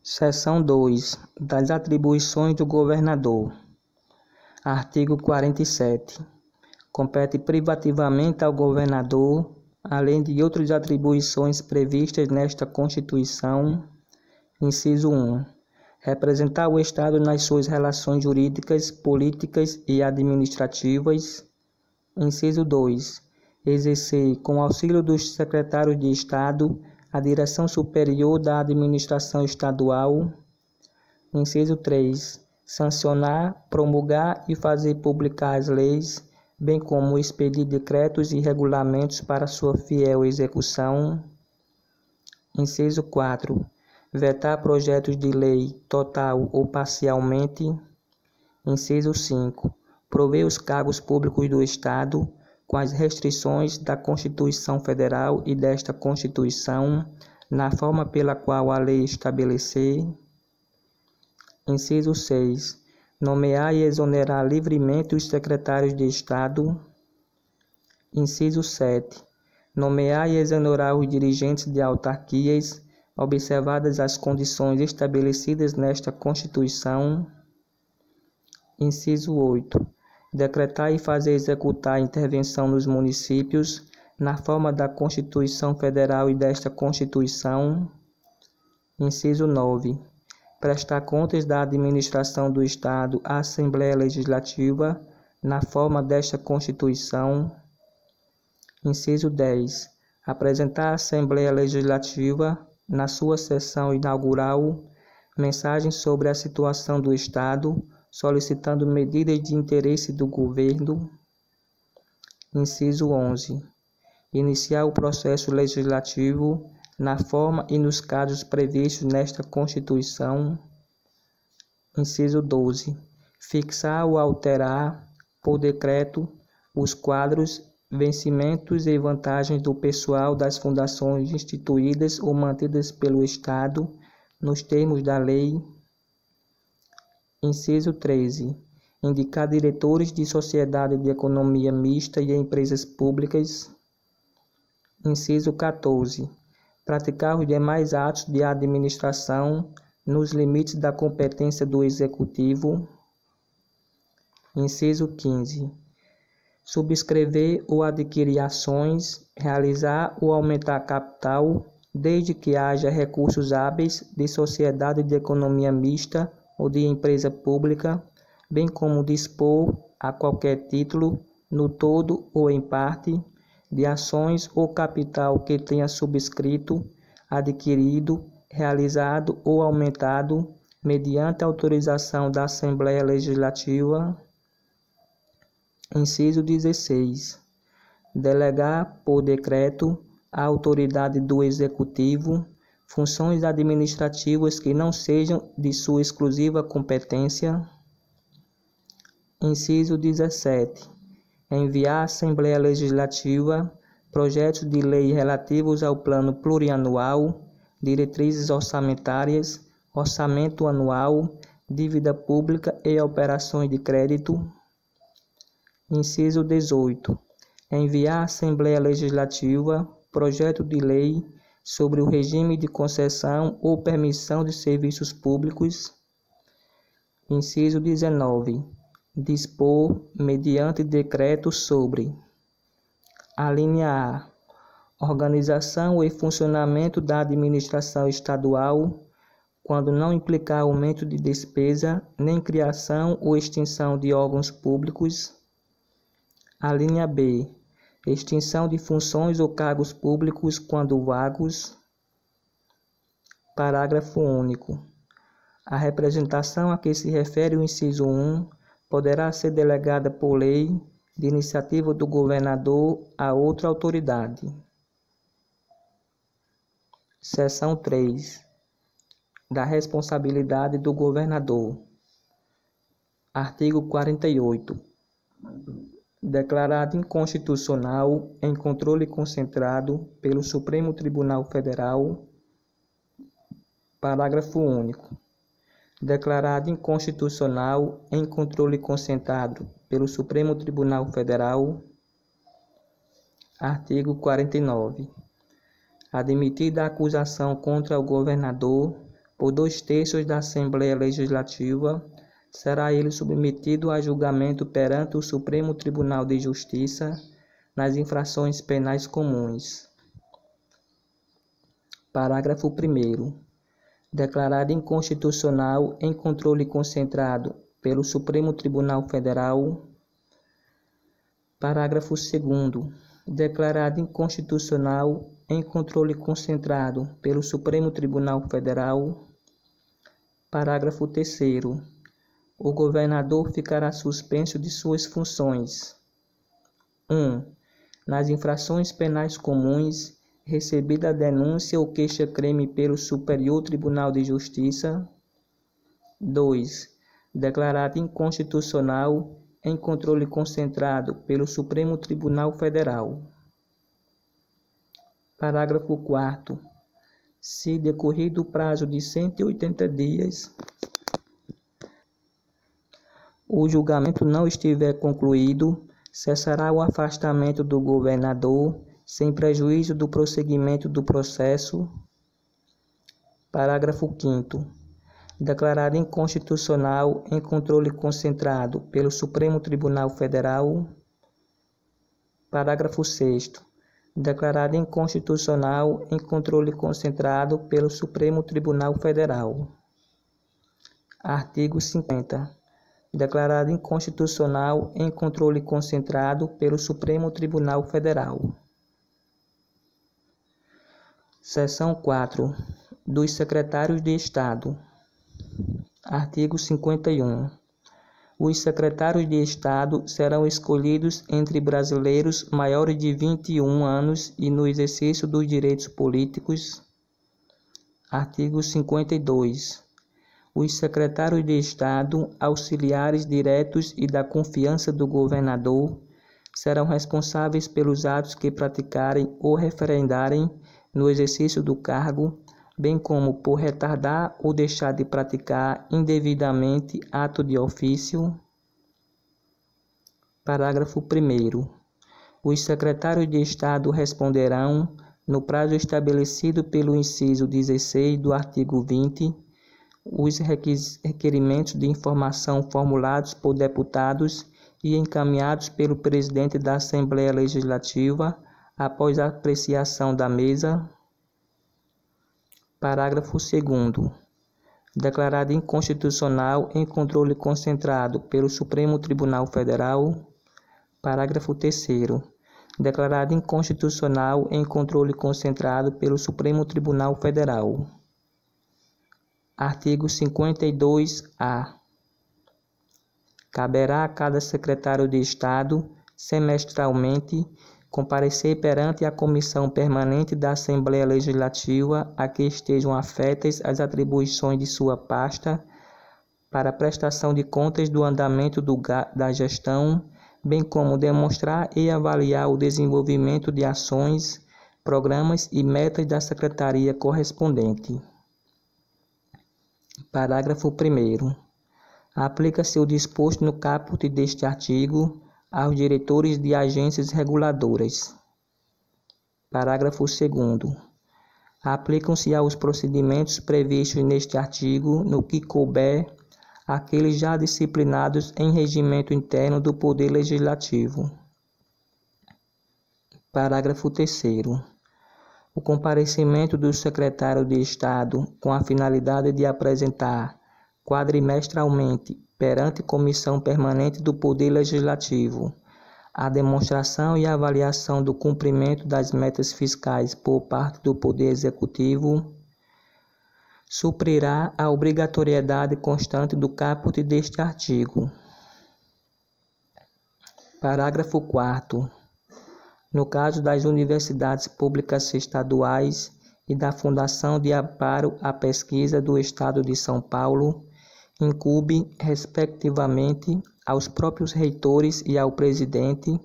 Seção 2. Das atribuições do governador. Artigo 47. Compete privativamente ao governador, além de outras atribuições previstas nesta Constituição, inciso 1, representar o Estado nas suas relações jurídicas, políticas e administrativas. Inciso 2, exercer, com auxílio dos secretários de Estado, a direção superior da administração estadual. Inciso 3, sancionar, promulgar e fazer publicar as leis, bem como expedir decretos e regulamentos para sua fiel execução. Inciso 4, vetar projetos de lei total ou parcialmente. Inciso 5, prover os cargos públicos do Estado com as restrições da Constituição Federal e desta Constituição, na forma pela qual a lei estabelecer. Inciso 6, nomear e exonerar livremente os secretários de Estado. Inciso 7, nomear e exonerar os dirigentes de autarquias, observadas as condições estabelecidas nesta Constituição. Inciso 8, decretar e fazer executar a intervenção nos municípios, na forma da Constituição Federal e desta Constituição. Inciso 9, prestar contas da administração do Estado à Assembleia Legislativa, na forma desta Constituição. Inciso 10, apresentar à Assembleia Legislativa, na sua sessão inaugural, mensagem sobre a situação do Estado, solicitando medidas de interesse do governo. Inciso 11, iniciar o processo legislativo na forma e nos casos previstos nesta Constituição. Inciso 12, fixar ou alterar, por decreto, os quadros, vencimentos e vantagens do pessoal das fundações instituídas ou mantidas pelo Estado, nos termos da lei. Inciso 13, indicar diretores de sociedade de economia mista e empresas públicas. Inciso 14, praticar os demais atos de administração nos limites da competência do Executivo. Inciso 15, subscrever ou adquirir ações, realizar ou aumentar capital, desde que haja recursos hábeis de sociedade de economia mista ou de empresa pública, bem como dispor, a qualquer título, no todo ou em parte, de ações ou capital que tenha subscrito, adquirido, realizado ou aumentado, mediante autorização da Assembleia Legislativa. Inciso 16. Delegar, por decreto, à autoridade do Executivo, funções administrativas que não sejam de sua exclusiva competência. Inciso 17. Enviar à Assembleia Legislativa projetos de lei relativos ao Plano Plurianual, diretrizes orçamentárias, orçamento anual, dívida pública e operações de crédito. Inciso 18. Enviar à Assembleia Legislativa projeto de lei sobre o regime de concessão ou permissão de serviços públicos. Inciso 19. Dispor, mediante decreto, sobre: a linha A, organização e funcionamento da administração estadual, quando não implicar aumento de despesa, nem criação ou extinção de órgãos públicos. A linha B, extinção de funções ou cargos públicos quando vagos. Parágrafo único. A representação a que se refere o inciso 1 poderá ser delegada por lei, de iniciativa do governador, a outra autoridade. Seção 3. Da responsabilidade do governador. Artigo 48. Declarado inconstitucional em controle concentrado pelo Supremo Tribunal Federal. Parágrafo único. Declarado inconstitucional em controle concentrado pelo Supremo Tribunal Federal. Artigo 49. Admitida a acusação contra o governador, por 2/3 da Assembleia Legislativa, será ele submetido a julgamento perante o Supremo Tribunal de Justiça nas infrações penais comuns. Parágrafo 1º. Declarado inconstitucional em controle concentrado pelo Supremo Tribunal Federal. Parágrafo 2º. Declarado inconstitucional em controle concentrado pelo Supremo Tribunal Federal. Parágrafo 3º. O governador ficará suspenso de suas funções. 1. Nas infrações penais comuns, recebida a denúncia ou queixa-crime pelo Superior Tribunal de Justiça. 2. Declarado inconstitucional em controle concentrado pelo Supremo Tribunal Federal. Parágrafo 4º. Se decorrido o prazo de 180 dias, o julgamento não estiver concluído, cessará o afastamento do governador, sem prejuízo do prosseguimento do processo. Parágrafo 5º. Declarado inconstitucional em controle concentrado pelo Supremo Tribunal Federal. Parágrafo 6º. Declarado inconstitucional em controle concentrado pelo Supremo Tribunal Federal. Artigo 50. Declarado inconstitucional em controle concentrado pelo Supremo Tribunal Federal. Seção 4. Dos secretários de Estado. Artigo 51. Os secretários de Estado serão escolhidos entre brasileiros maiores de 21 anos e no exercício dos direitos políticos. Artigo 52. Os secretários de Estado, auxiliares diretos e da confiança do governador, serão responsáveis pelos atos que praticarem ou referendarem no exercício do cargo, bem como por retardar ou deixar de praticar indevidamente ato de ofício. Parágrafo 1º. Os secretários de Estado responderão, no prazo estabelecido pelo inciso 16 do artigo 20, os requerimentos de informação formulados por deputados e encaminhados pelo presidente da Assembleia Legislativa após a apreciação da mesa. Parágrafo 2º. Declarado inconstitucional em controle concentrado pelo Supremo Tribunal Federal. Parágrafo 3º. Declarado inconstitucional em controle concentrado pelo Supremo Tribunal Federal. Artigo 52-A. Caberá a cada secretário de Estado, semestralmente, comparecer perante a Comissão Permanente da Assembleia Legislativa a que estejam afetas as atribuições de sua pasta, para prestação de contas do andamento da gestão, bem como demonstrar e avaliar o desenvolvimento de ações, programas e metas da secretaria correspondente. Parágrafo 1º. Aplica-se o disposto no caput deste artigo aos diretores de agências reguladoras. Parágrafo 2º. Aplicam-se aos procedimentos previstos neste artigo, no que couber, aqueles já disciplinados em regimento interno do Poder Legislativo. Parágrafo 3º. O comparecimento do secretário de Estado com a finalidade de apresentar quadrimestralmente perante Comissão Permanente do Poder Legislativo a demonstração e avaliação do cumprimento das metas fiscais por parte do Poder Executivo suprirá a obrigatoriedade constante do caput deste artigo. Parágrafo 4º. No caso das universidades públicas estaduais e da Fundação de Amparo à Pesquisa do Estado de São Paulo, incumbe, respectivamente, aos próprios reitores e ao presidente,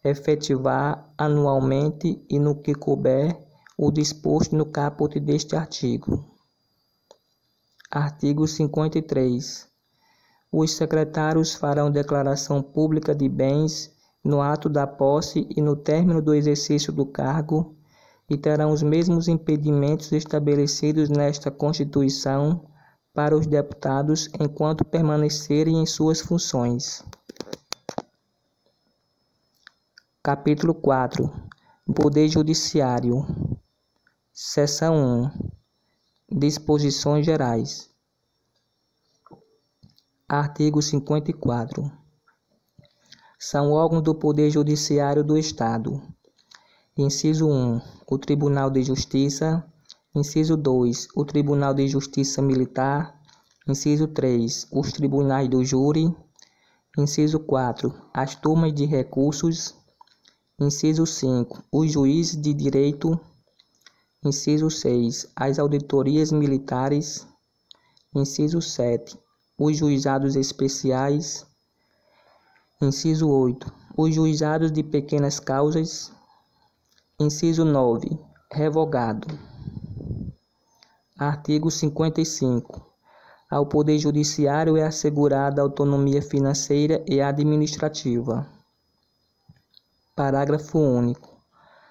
efetivar anualmente e no que couber o disposto no caput deste artigo. Artigo 53. Os secretários farão declaração pública de bens no ato da posse e no término do exercício do cargo, e terão os mesmos impedimentos estabelecidos nesta Constituição para os deputados enquanto permanecerem em suas funções. Capítulo 4. Poder Judiciário. Seção 1. Disposições Gerais. Artigo 54. São órgãos do Poder Judiciário do Estado. Inciso 1. O Tribunal de Justiça. Inciso 2. O Tribunal de Justiça Militar. Inciso 3. Os Tribunais do Júri. Inciso 4. As Turmas de Recursos. Inciso 5. Os Juízes de Direito. Inciso 6. As Auditorias Militares. Inciso 7. Os Juizados Especiais. Inciso 8. Os Juizados de Pequenas Causas. Inciso 9. Revogado. Artigo 55. Ao Poder Judiciário é assegurada autonomia financeira e administrativa. Parágrafo único.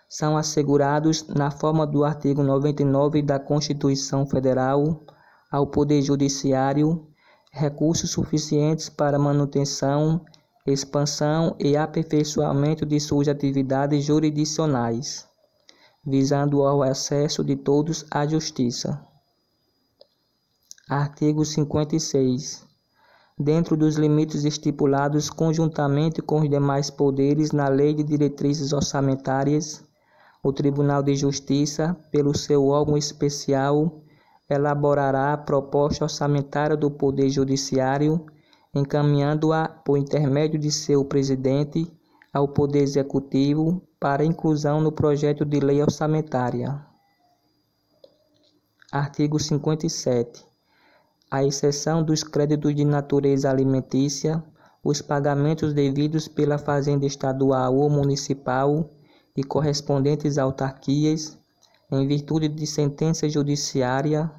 São assegurados, na forma do artigo 99 da Constituição Federal, ao Poder Judiciário, recursos suficientes para manutenção, expansão e aperfeiçoamento de suas atividades jurisdicionais, visando ao acesso de todos à justiça. Artigo 56. Dentro dos limites estipulados conjuntamente com os demais poderes na Lei de Diretrizes Orçamentárias, o Tribunal de Justiça, pelo seu órgão especial, elaborará a proposta orçamentária do Poder Judiciário, encaminhando-a, por intermédio de seu presidente, ao Poder Executivo para inclusão no projeto de lei orçamentária. Artigo 57. À exceção dos créditos de natureza alimentícia, os pagamentos devidos pela Fazenda Estadual ou Municipal e correspondentes autarquias, em virtude de sentença judiciária,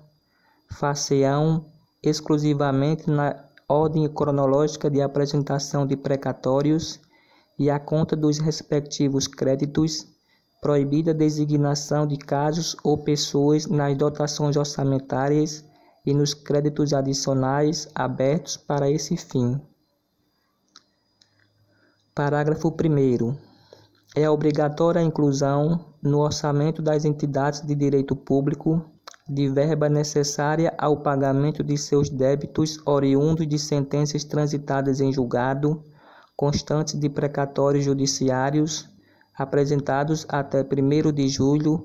far-se-ão exclusivamente na ordem cronológica de apresentação de precatórios e à conta dos respectivos créditos, proibida a designação de casos ou pessoas nas dotações orçamentárias e nos créditos adicionais abertos para esse fim. Parágrafo 1º. É obrigatória a inclusão, no orçamento das entidades de direito público, de verba necessária ao pagamento de seus débitos oriundos de sentenças transitadas em julgado, constantes de precatórios judiciários, apresentados até 1º de julho,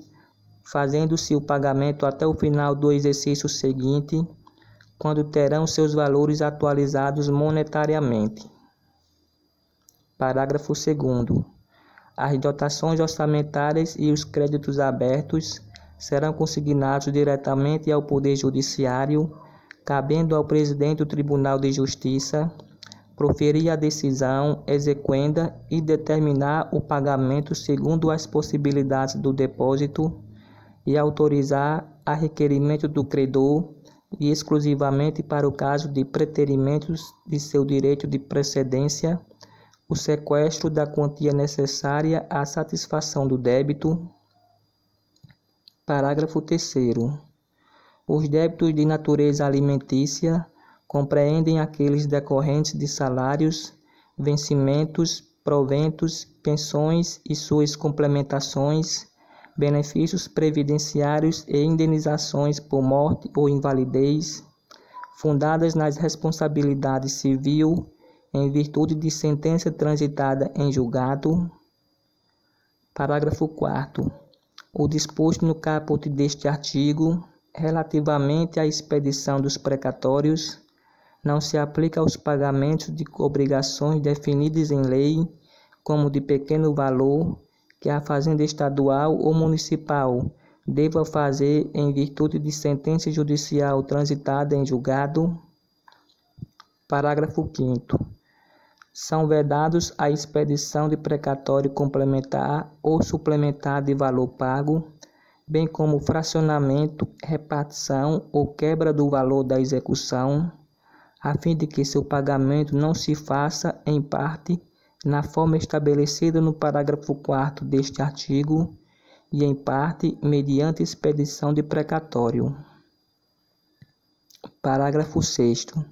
fazendo-se o pagamento até o final do exercício seguinte, quando terão seus valores atualizados monetariamente. Parágrafo 2º. As dotações orçamentárias e os créditos abertos serão consignados diretamente ao Poder Judiciário, cabendo ao presidente do Tribunal de Justiça proferir a decisão exequenda e determinar o pagamento segundo as possibilidades do depósito e autorizar, a requerimento do credor e exclusivamente para o caso de preterimentos de seu direito de precedência, o sequestro da quantia necessária à satisfação do débito. Parágrafo 3º. Os débitos de natureza alimentícia compreendem aqueles decorrentes de salários, vencimentos, proventos, pensões e suas complementações, benefícios previdenciários e indenizações por morte ou invalidez, fundadas nas responsabilidades civil, em virtude de sentença transitada em julgado. Parágrafo 4º. O disposto no caput deste artigo, relativamente à expedição dos precatórios, não se aplica aos pagamentos de obrigações definidas em lei, como de pequeno valor, que a Fazenda Estadual ou Municipal deva fazer em virtude de sentença judicial transitada em julgado. Parágrafo 5º. São vedados a expedição de precatório complementar ou suplementar de valor pago, bem como fracionamento, repartição ou quebra do valor da execução, a fim de que seu pagamento não se faça, em parte, na forma estabelecida no parágrafo 4º deste artigo, e, em parte, mediante expedição de precatório. Parágrafo 6º.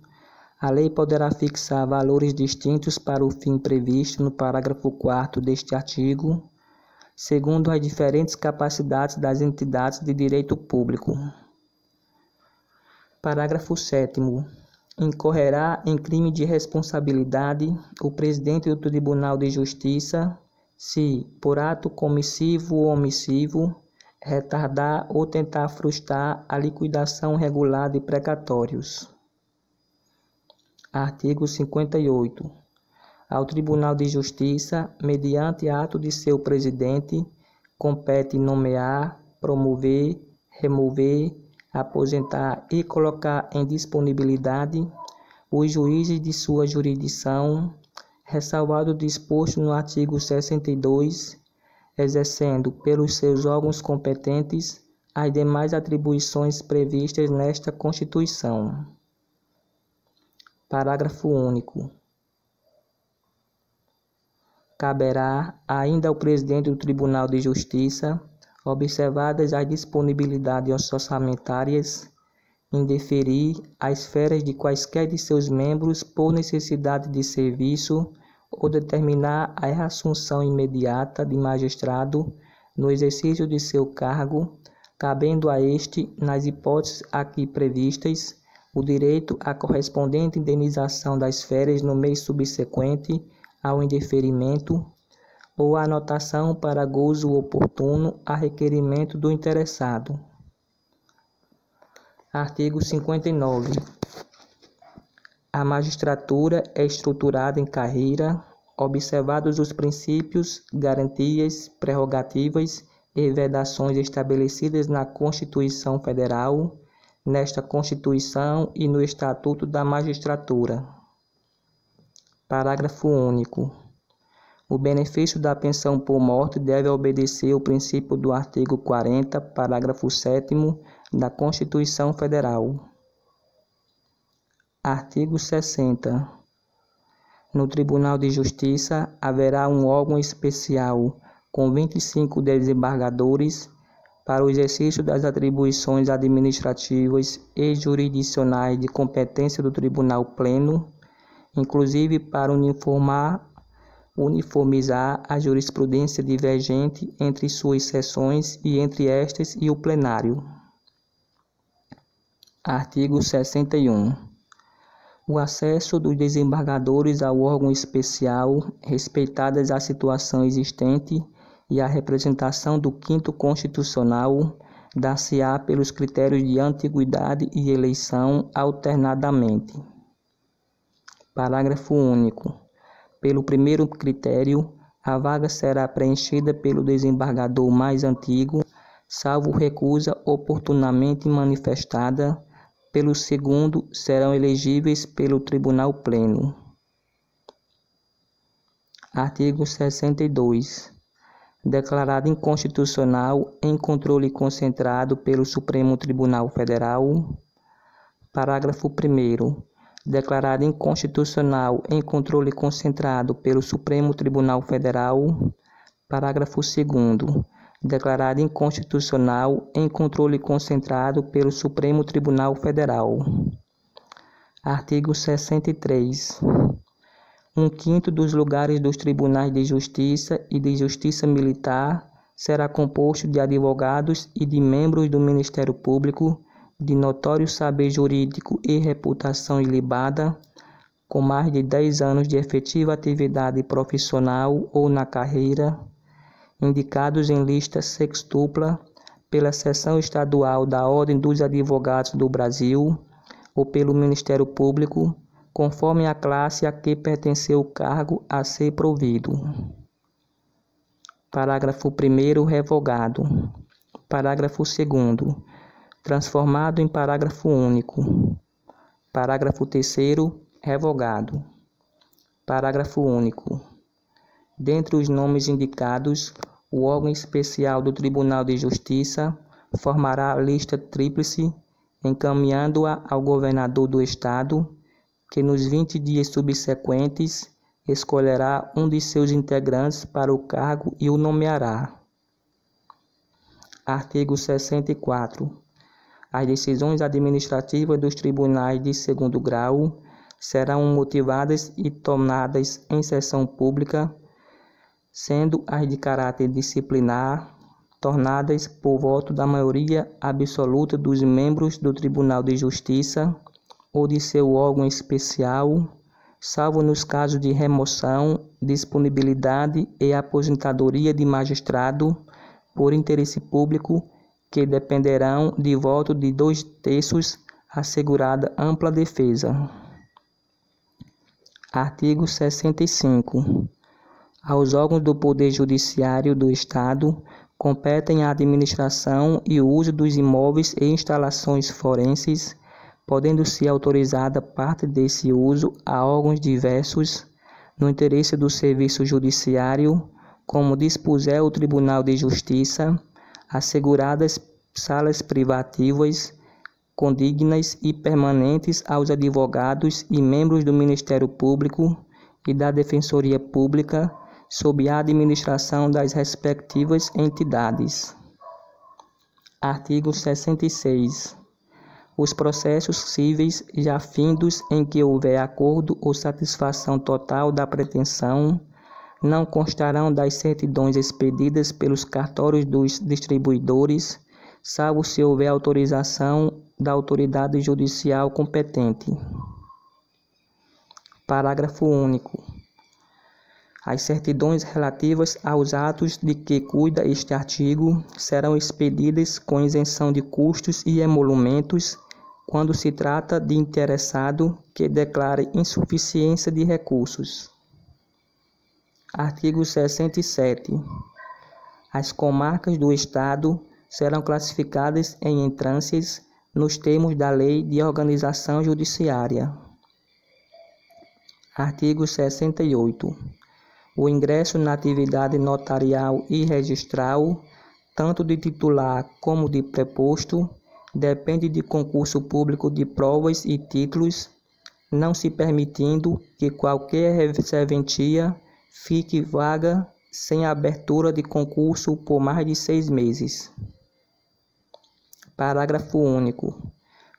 A lei poderá fixar valores distintos para o fim previsto no parágrafo 4º deste artigo, segundo as diferentes capacidades das entidades de direito público. Parágrafo 7º. Incorrerá em crime de responsabilidade o presidente do Tribunal de Justiça se, por ato comissivo ou omissivo, retardar ou tentar frustrar a liquidação regular de precatórios. Artigo 58. Ao Tribunal de Justiça, mediante ato de seu presidente, compete nomear, promover, remover, aposentar e colocar em disponibilidade os juízes de sua jurisdição, ressalvado o disposto no artigo 62, exercendo pelos seus órgãos competentes as demais atribuições previstas nesta Constituição. Parágrafo único. Caberá ainda ao presidente do Tribunal de Justiça, observadas as disponibilidades orçamentárias, indeferir as férias de quaisquer de seus membros por necessidade de serviço ou determinar a reassunção imediata de magistrado no exercício de seu cargo, cabendo a este, nas hipóteses aqui previstas, o direito à correspondente indenização das férias no mês subsequente ao indeferimento ou a anotação para gozo oportuno a requerimento do interessado. Artigo 59. A magistratura é estruturada em carreira, observados os princípios, garantias, prerrogativas e vedações estabelecidas na Constituição Federal, nesta Constituição e no Estatuto da Magistratura. Parágrafo único. O benefício da pensão por morte deve obedecer ao princípio do artigo 40, parágrafo 7º da Constituição Federal. Artigo 60. No Tribunal de Justiça haverá um órgão especial com 25 desembargadores para o exercício das atribuições administrativas e jurisdicionais de competência do Tribunal Pleno, inclusive para uniformizar a jurisprudência divergente entre suas seções e entre estas e o plenário. Artigo 61. O acesso dos desembargadores ao órgão especial, respeitadas a situação existente e a representação do 5º Constitucional, dar-se-á pelos critérios de antiguidade e eleição alternadamente. Parágrafo único. Pelo primeiro critério, a vaga será preenchida pelo desembargador mais antigo, salvo recusa oportunamente manifestada. Pelo segundo, serão elegíveis pelo Tribunal Pleno. Artigo 62. Declarado inconstitucional em controle concentrado pelo Supremo Tribunal Federal. Parágrafo 1º. Declarado inconstitucional em controle concentrado pelo Supremo Tribunal Federal. Parágrafo 2º. Declarado inconstitucional em controle concentrado pelo Supremo Tribunal Federal. Artigo 63. 1/5 dos lugares dos tribunais de justiça e de justiça militar será composto de advogados e de membros do Ministério Público de notório saber jurídico e reputação ilibada, com mais de 10 anos de efetiva atividade profissional ou na carreira, indicados em lista sextupla pela Seção Estadual da Ordem dos Advogados do Brasil ou pelo Ministério Público, conforme a classe a que pertenceu o cargo a ser provido. Parágrafo 1º revogado. Parágrafo 2º transformado em parágrafo único. Parágrafo 3º revogado. Parágrafo único. Dentre os nomes indicados, o órgão especial do Tribunal de Justiça formará a lista tríplice, encaminhando-a ao governador do Estado, que nos 20 dias subsequentes escolherá um de seus integrantes para o cargo e o nomeará. Artigo 64. As decisões administrativas dos tribunais de segundo grau serão motivadas e tomadas em sessão pública, sendo as de caráter disciplinar tornadas por voto da maioria absoluta dos membros do Tribunal de Justiça ou de seu órgão especial, salvo nos casos de remoção, disponibilidade e aposentadoria de magistrado por interesse público, que dependerão de voto de 2/3, assegurada ampla defesa. Artigo 65. Aos órgãos do Poder Judiciário do Estado competem a administração e o uso dos imóveis e instalações forenses, podendo ser autorizada parte desse uso a órgãos diversos, no interesse do serviço judiciário, como dispuser o Tribunal de Justiça, asseguradas salas privativas, condignas e permanentes aos advogados e membros do Ministério Público e da Defensoria Pública, sob a administração das respectivas entidades. Artigo 66. Os processos cíveis já findos em que houver acordo ou satisfação total da pretensão não constarão das certidões expedidas pelos cartórios dos distribuidores, salvo se houver autorização da autoridade judicial competente. Parágrafo único. As certidões relativas aos atos de que cuida este artigo serão expedidas com isenção de custos e emolumentos quando se trata de interessado que declare insuficiência de recursos. Artigo 67. As comarcas do Estado serão classificadas em entrâncias nos termos da Lei de Organização Judiciária. Artigo 68. O ingresso na atividade notarial e registral, tanto de titular como de preposto, depende de concurso público de provas e títulos, não se permitindo que qualquer serventia fique vaga sem abertura de concurso por mais de 6 meses. Parágrafo único.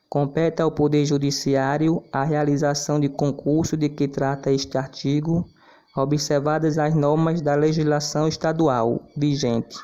Compete ao Poder Judiciário a realização de concurso de que trata este artigo, observadas as normas da legislação estadual vigente.